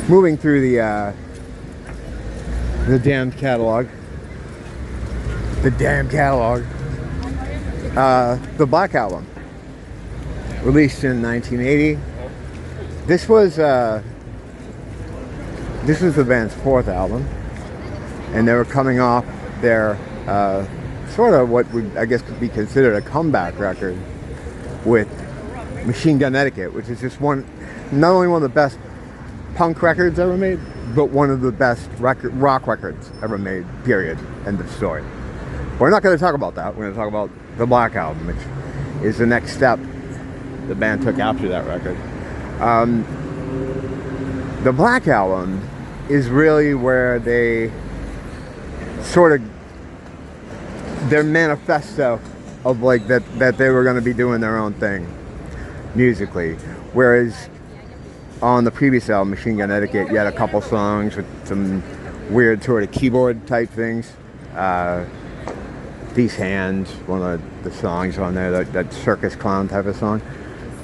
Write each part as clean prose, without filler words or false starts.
moving through the damned catalog. The damn catalog. The Black Album, released in 1980. This was the band's fourth album, and they were coming off their sort of what would, I guess, could be considered a comeback record with Machine Gun Etiquette, which is just not only one of the best punk records ever made, but one of the best rock records ever made, period. End of story. We're not going to talk about that. We're going to talk about the Black Album, which is the next step the band took after that record. The Black Album is really where they sort of, their manifesto of like that they were going to be doing their own thing musically, whereas on the previous album, Machine Gun Etiquette, you had a couple songs with some weird sort of keyboard type things. These Hands, one of the songs on there, that circus clown type of song.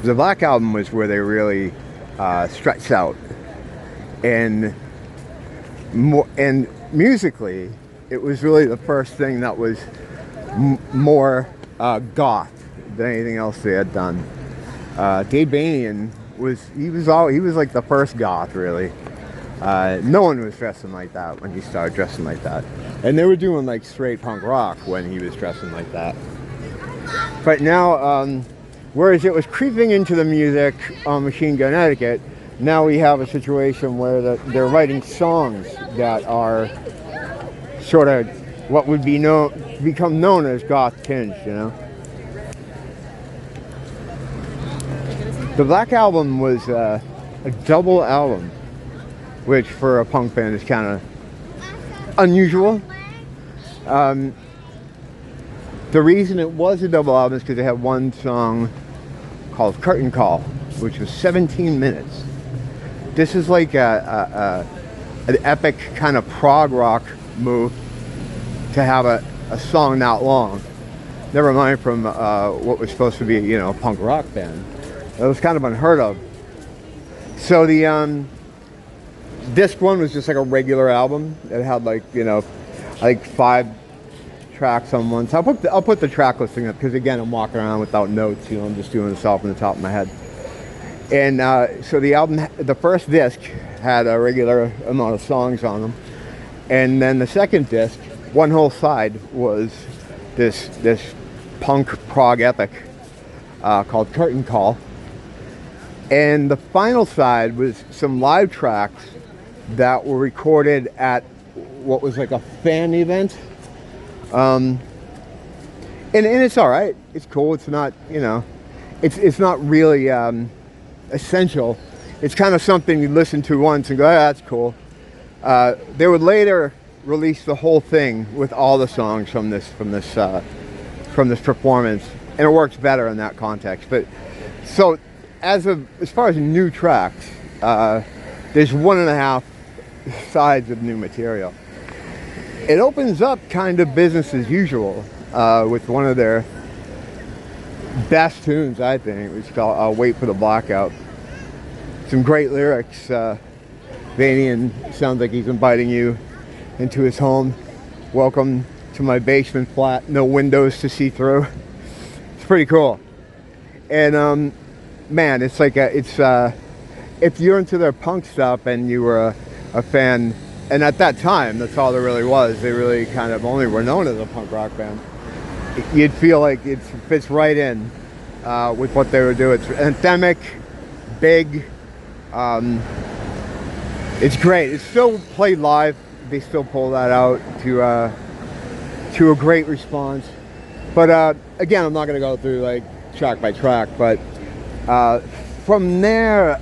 The Black Album was where they really stretched out, and musically, it was really the first thing that was more goth than anything else they had done. Dave Banian was like the first goth, really. No one was dressing like that when he started dressing like that. And they were doing like straight punk rock when he was dressing like that. But now, whereas it was creeping into the music on Machine Gun Etiquette, now we have a situation where they're writing songs that are sort of what would become known as goth tinge, you know? The Black Album was a double album, which for a punk band is kind of unusual. The reason it was a double album is because they had one song called Curtain Call, which was 17 minutes. This is like an epic kind of prog rock move to have a song that long. Never mind from what was supposed to be, you know, a punk rock band. It was kind of unheard of. So the disc one was just like a regular album. It had like, you know, like 5 tracks on one. So I'll put the track listing up because again I'm walking around without notes. You know, I'm just doing this off the top of my head. And so the album, the first disc had a regular amount of songs on them, and then the second disc, one whole side was this punk prog epic called Curtain Call. And the final side was some live tracks that were recorded at what was like a fan event. And it's all right. It's cool. It's not, you know, it's not really essential. It's kind of something you listen to once and go, oh, that's cool. They would later release the whole thing with all the songs from this performance, and it works better in that context. But so as far as new tracks, there's 1.5 sides of new material. It opens up kind of business as usual with one of their best tunes, I think, which is called "I'll Wait for the Blackout." Some great lyrics. Vanian sounds like he's inviting you into his home. Welcome to my basement flat, no windows to see through. It's pretty cool. And man, it's like if you're into their punk stuff and you were a fan, and at that time that's all there really was, they really kind of only were known as a punk rock band, you'd feel like it fits right in with what they were doing. It's anthemic, big. It's great. It's still played live. They still pull that out to a great response. But again, I'm not going to go through like track by track, but from there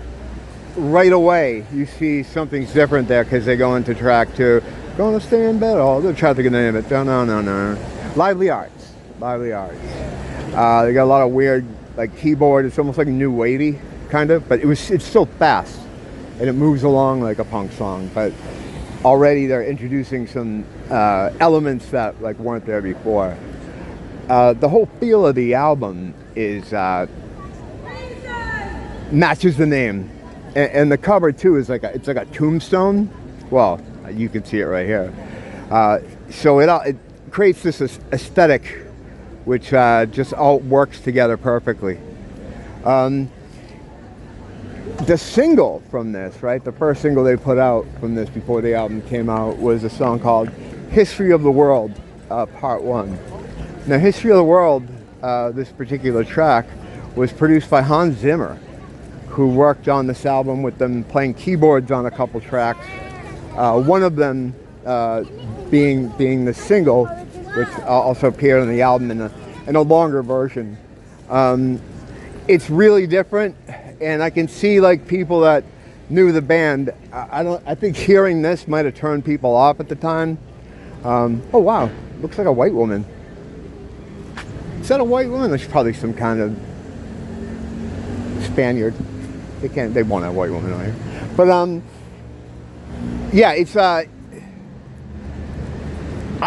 right away you see something's different there, because they go into track 2. Gonna stay in bed all. They're trying to get the name of it. No. Lively Arts. They got a lot of weird like keyboard. It's almost like new wavy kind of, but it's still fast and it moves along like a punk song. But already they're introducing some elements that like weren't there before. The whole feel of the album is matches the name. And the cover too is like it's like a tombstone. Well, you can see it right here. So it creates this aesthetic, which just all works together perfectly. The single from this, right, the first single they put out from this before the album came out was a song called History of the World, Part 1. Now, History of the World, this particular track, was produced by Hans Zimmer, who worked on this album with them playing keyboards on a couple tracks. One of them being the single, which also appeared on the album in a longer version. It's really different, and I can see like people that knew the band. I think hearing this might have turned people off at the time. Oh wow, looks like a white woman. Is that a white woman? There's probably some kind of Spaniard. They won't have a white woman on here. But yeah, it's I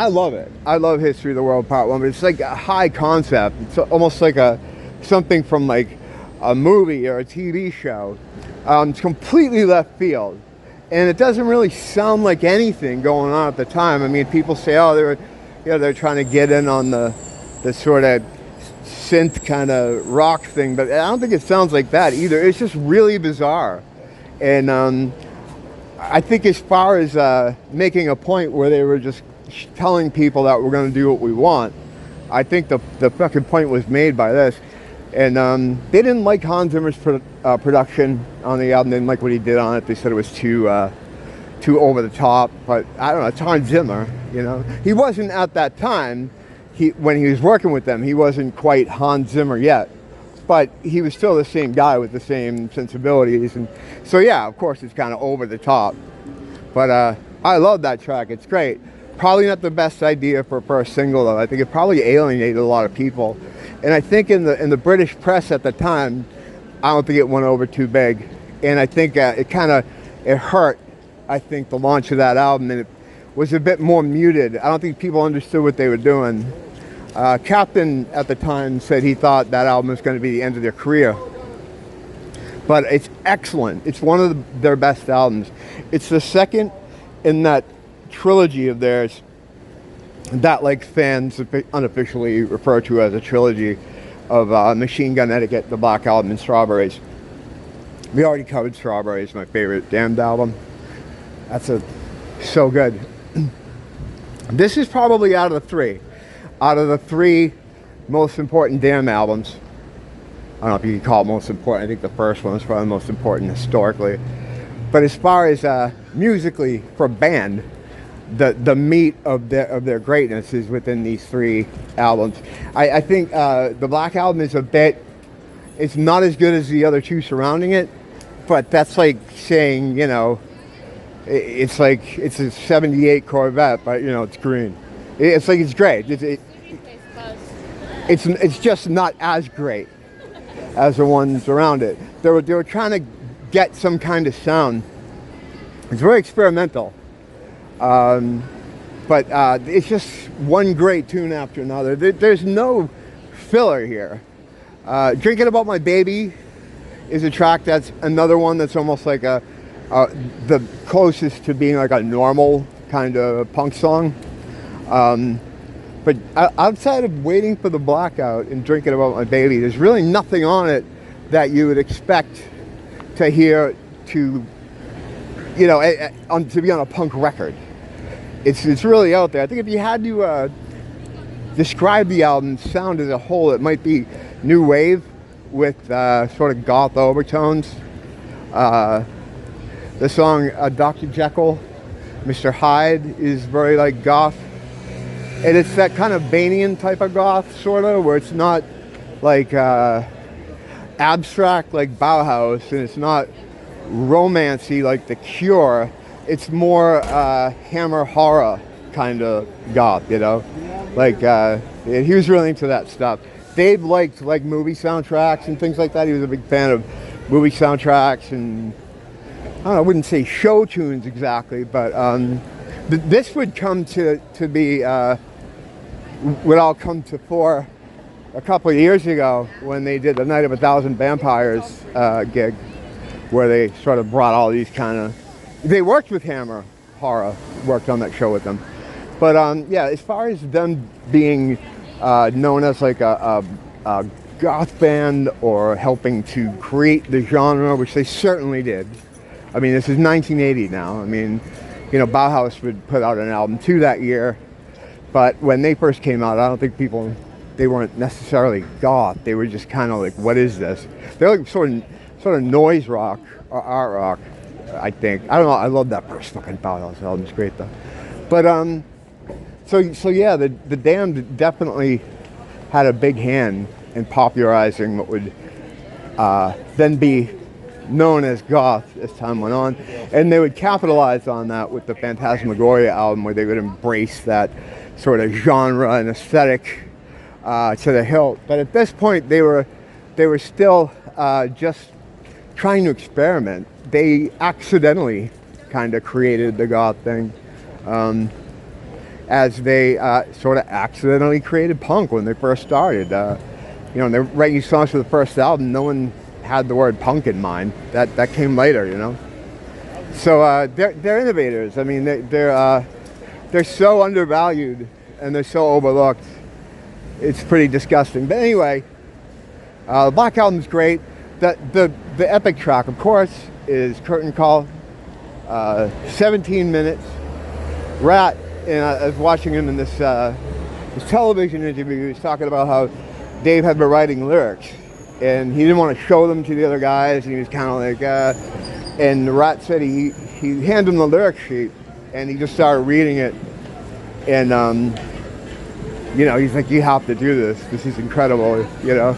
love it. I love History of the World Part 1, but it's like a high concept. It's almost like something from like a movie or a TV show. It's completely left field, and it doesn't really sound like anything going on at the time. I mean, people say, oh, they're trying to get in on the sort of synth kind of rock thing, but I don't think it sounds like that either. It's just really bizarre. And I think as far as making a point where they were just telling people that we're going to do what we want, I think the fucking point was made by this. And they didn't like Hans Zimmer's production on the album. They didn't like what he did on it. They said it was too over the top. But I don't know, it's Hans Zimmer, you know. He wasn't at that time, when he was working with them, he wasn't quite Hans Zimmer yet. But he was still the same guy with the same sensibilities. And so yeah, of course it's kind of over the top. But I love that track. It's great. Probably not the best idea for a first single though. I think it probably alienated a lot of people. And I think in the British press at the time, I don't think it went over too big. And I think it hurt, I think, the launch of that album, and it was a bit more muted. I don't think people understood what they were doing. Captain at the time said he thought that album was going to be the end of their career. But it's excellent. It's one of their best albums. It's the second in that trilogy of theirs that like fans unofficially refer to as a trilogy of Machine Gun Etiquette, the Black Album, and Strawberries. We already covered Strawberries, my favorite Damned album. That's so good. This is probably out of the three most important Damned albums. I don't know if you can call it most important. I think the first one is probably the most important historically. But as far as musically for a band, the meat of their greatness is within these three albums. I think the Black Album is it's not as good as the other two surrounding it, but that's like saying, you know, it's like it's a 78 Corvette, but you know, it's green. It's like it's great. It's just not as great as the ones around it. They were trying to get some kind of sound. It's very experimental. But it's just one great tune after another. There's no filler here. Drinking About My Baby is a track that's another one that's almost like the closest to being like a normal kind of punk song. But outside of Waiting for the Blackout and Drinking About My Baby, there's really nothing on it that you would expect to hear to be on a punk record. It's really out there. I think if you had to describe the album's sound as a whole, it might be new wave with sort of goth overtones. The song Dr. Jekyll, Mr. Hyde is very like goth. And it's that kind of Banian type of goth, sort of, where it's not like abstract like Bauhaus, and it's not romancy like The Cure. It's more hammer horror kind of goth, you know? Like, he was really into that stuff. Dave liked like movie soundtracks and things like that. He was a big fan of movie soundtracks and, I don't know, I wouldn't say show tunes exactly, but this would come to be, would all come to fore a couple of years ago when they did the Night of a Thousand Vampires gig, where they sort of brought all these kind of, they worked with Hammer Horror, worked on that show with them. But yeah, as far as them being known as like a goth band or helping to create the genre, which they certainly did. I mean, this is 1980 now. I mean, you know, Bauhaus would put out an album too that year. But when they first came out, I don't think they weren't necessarily goth. They were just kind of like, what is this? They're like sort of noise rock or art rock, I think. I don't know. I love that first fucking Bauhaus album. It's great though. But so yeah, the Damned definitely had a big hand in popularizing what would then be known as goth as time went on, and they would capitalize on that with the Phantasmagoria album, where they would embrace that sort of genre and aesthetic to the hilt. But at this point, they were still just trying to experiment. They accidentally kind of created the goth thing, as they sort of accidentally created punk when they first started. You know, they're writing songs for the first album. No one had the word punk in mind. That came later, you know. So they're innovators. I mean, they're so undervalued and they're so overlooked. It's pretty disgusting. But anyway, the Black Album's great. The epic track, of course, is Curtain Call. 17 minutes. Rat, and I was watching him in this television interview. He was talking about how Dave had been writing lyrics, and he didn't want to show them to the other guys, and he was kind of like, and Rat said he handed him the lyric sheet, and he just started reading it, and you know, he's like, you have to do this. This is incredible, you know.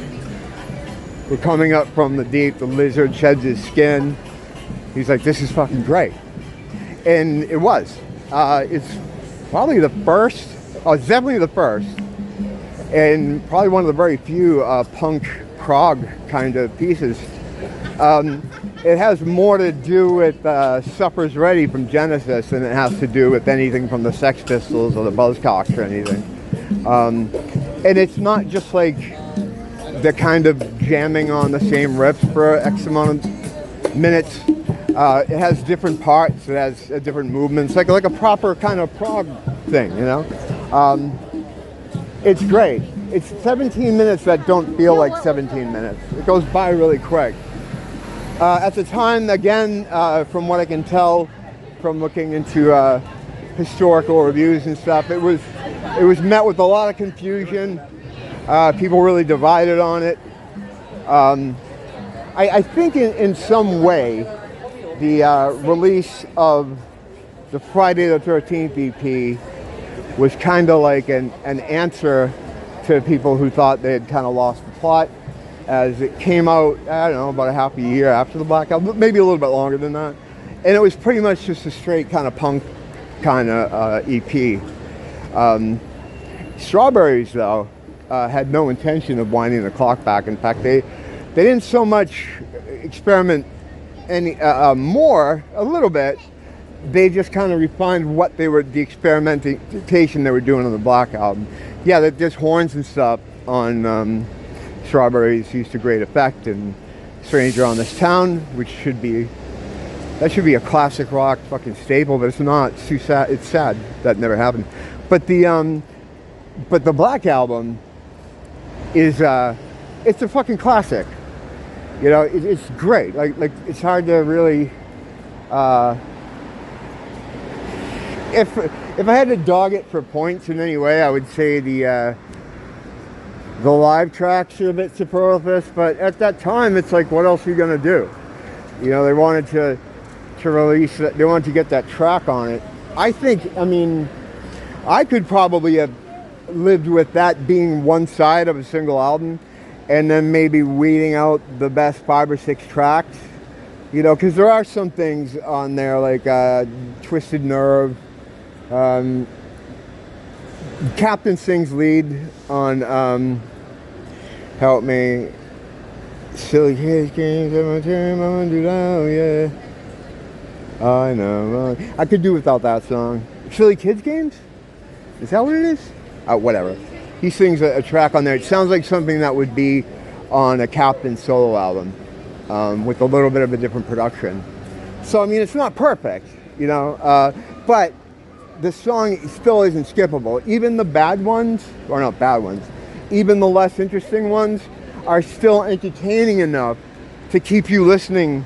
We're coming up from the deep, the lizard sheds his skin. He's like, this is fucking great. And it was. It's probably the first, it's definitely the first, and probably one of the very few punk prog kind of pieces. It has more to do with Supper's Ready from Genesis than it has to do with anything from the Sex Pistols or the Buzzcocks or anything. And it's not just like the kind of jamming on the same riffs for X amount of minutes. It has different parts. It has different movements, like a proper kind of prog thing, you know. It's great. It's 17 minutes that don't feel like 17 minutes. It goes by really quick. At the time, again, from what I can tell from looking into historical reviews and stuff, it was met with a lot of confusion. People really divided on it. I think in some way, the release of the Friday the 13th EP was kind of like an answer to people who thought they had kind of lost the plot, as it came out, I don't know, about a half a year after the Black Album, maybe a little bit longer than that. And it was pretty much just a straight kind of punk kind of EP. Strawberries, though, had no intention of winding the clock back. In fact, they didn't so much experiment any more, a little bit. They just kind of refined what they were, the experimentation they were doing on the Black Album. Yeah, there's horns and stuff on Strawberries used to great effect, and Stranger on This Town, which should be a classic rock fucking staple, but it's not. It's too sad. It's sad that never happened. But the Black Album is it's a fucking classic. You know, it's great. Like it's hard to really. If I had to dog it for points in any way, I would say the live tracks are a bit superfluous. But at that time, it's like, what else are you gonna do? You know, they wanted to release it. They wanted to get that track on it. I mean, I could probably have lived with that being one side of a single album, and then maybe weeding out the best 5 or 6 tracks. You know, because there are some things on there like Twisted Nerve. Captain sings lead on Help Me. Silly kids games, I'm gonna turn my window down, yeah. I know. I could do without that song. Silly Kids Games? Is that what it is? Whatever. He sings a track on there. It sounds like something that would be on a Captain solo album. with a little bit of a different production. So I mean, it's not perfect, you know, but the song still isn't skippable. Even the bad ones, or not bad ones, even the less interesting ones are still entertaining enough to keep you listening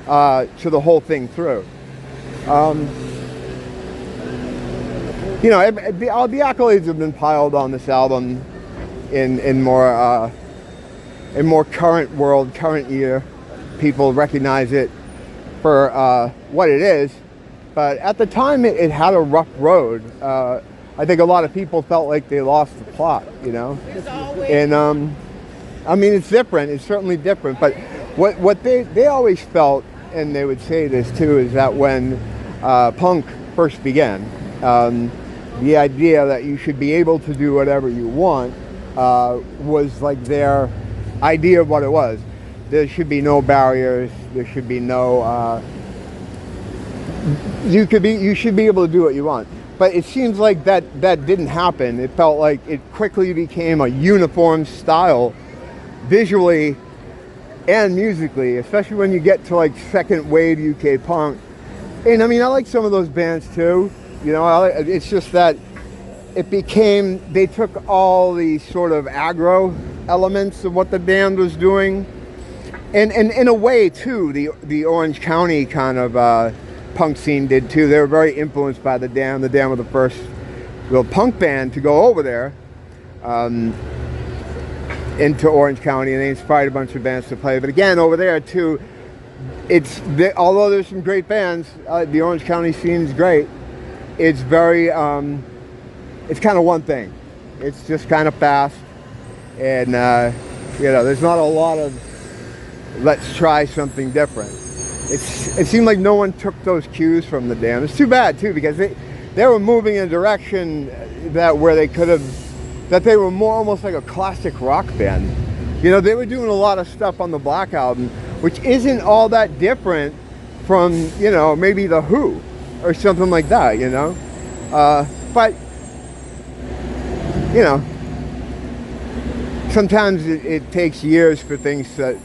to the whole thing through. You know, all the accolades have been piled on this album in more current world, current year. People recognize it for what it is, but at the time it had a rough road. I think a lot of people felt like they lost the plot, you know. And I mean, it's different. It's certainly different. But what they always felt, and they would say this too, is that when punk first began, the idea that you should be able to do whatever you want was like their idea of what it was. There should be no barriers. There should be no. You should be able to do what you want. But it seems like that didn't happen. It felt like it quickly became a uniform style, visually and musically, especially when you get to like second wave UK punk. And I mean, I like some of those bands too. You know, it's just that it became, they took all the sort of aggro elements of what the Damned was doing, and in a way too, the Orange County kind of punk scene did too. They were very influenced by the Damned. The Damned were the first real punk band to go over there into Orange County, and they inspired a bunch of bands to play. But again, over there too, although there's some great bands, the Orange County scene is great. It's very, it's kind of one thing. It's just kind of fast, and you know, there's not a lot of let's try something different. It seemed like no one took those cues from the Damned. It's too bad too, because they were moving in a direction that they were more almost like a classic rock band. You know, they were doing a lot of stuff on the Black Album, which isn't all that different from, you know, maybe the Who or something like that, you know. But you know, sometimes it takes years for things to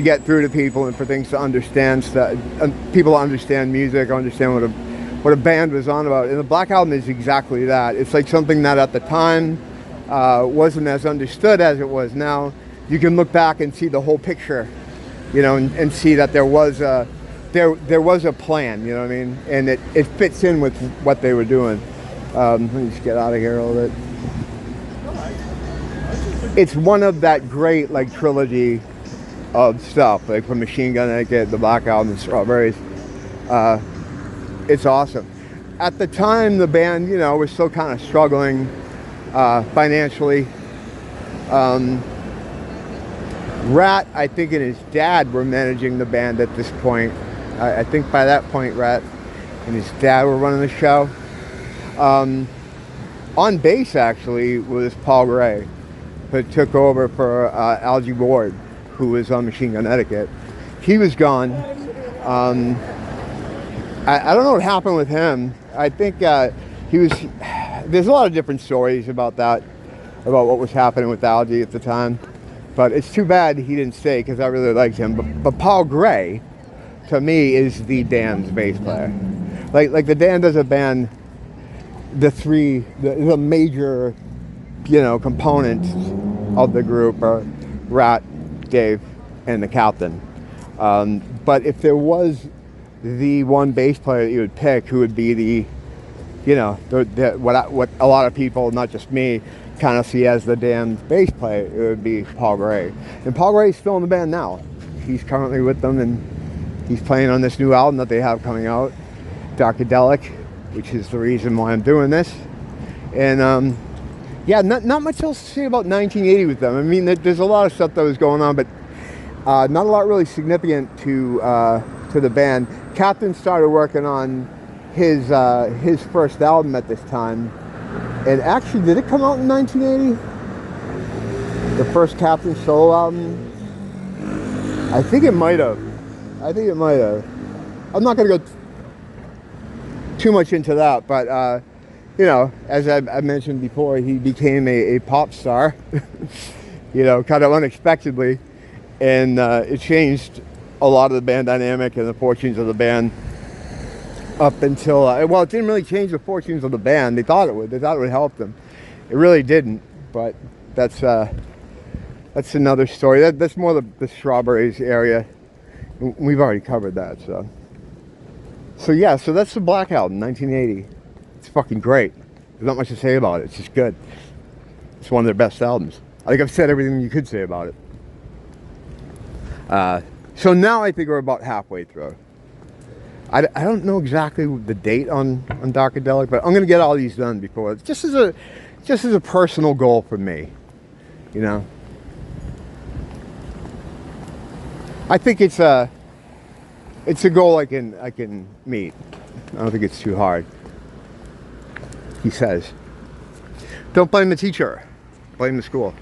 get through to people, and for things to understand stuff, people to understand music, understand what a band was on about. And the Black Album is exactly that. It's like something that at the time wasn't as understood as it was now. You can look back and see the whole picture, you know, and see that there was a plan, you know what I mean? And it fits in with what they were doing. Let me just get out of here a little bit. It's one of that great like trilogy of stuff, like from Machine Gun Etiquette, the Black Album, and Strawberries. It's awesome. At the time, the band, you know, was still kind of struggling financially. Rat, I think, and his dad were managing the band at this point. I think by that point, Rat and his dad were running the show. On bass, actually, was Paul Gray, who took over for Algie Ward, who was on Machine Gun Etiquette. He was gone. I don't know what happened with him. I think he was. There's a lot of different stories about that, about what was happening with Algie at the time. But it's too bad he didn't stay, because I really liked him. But Paul Gray, to me, is the Damned's bass player. Like the Damned as a band, the major, you know, components of the group are Rat, Dave, and the captain. But if there was the one bass player that you would pick, who would be the, you know, what a lot of people, not just me, kind of see as the Damned bass player, it would be Paul Gray. And Paul Gray's still in the band now. He's currently with them, and he's playing on this new album that they have coming out, Darkadelic, which is the reason why I'm doing this. And yeah, not much else to say about 1980 with them. I mean, there's a lot of stuff that was going on, but not a lot really significant to the band. Captain started working on his first album at this time. And actually, did it come out in 1980? The first Captain solo album? I think it might have. I'm not going to go too much into that, but you know, as I mentioned before, he became a pop star, you know, kind of unexpectedly. and it changed a lot of the band dynamic and the fortunes of the band up until well, it didn't really change the fortunes of the band. They thought it would. They thought it would help them. It really didn't. But that's another story. That's more the Strawberries area. We've already covered that. So yeah. So that's the Black Album, 1980. It's fucking great. There's not much to say about it. It's just good. It's one of their best albums. I think I've said everything you could say about it. So now I think we're about halfway through. I don't know exactly the date on Darkadelic, but I'm gonna get all these done before, just as a personal goal for me, you know. I think it's a goal I can meet. I don't think it's too hard. He says, "Don't blame the teacher, blame the school."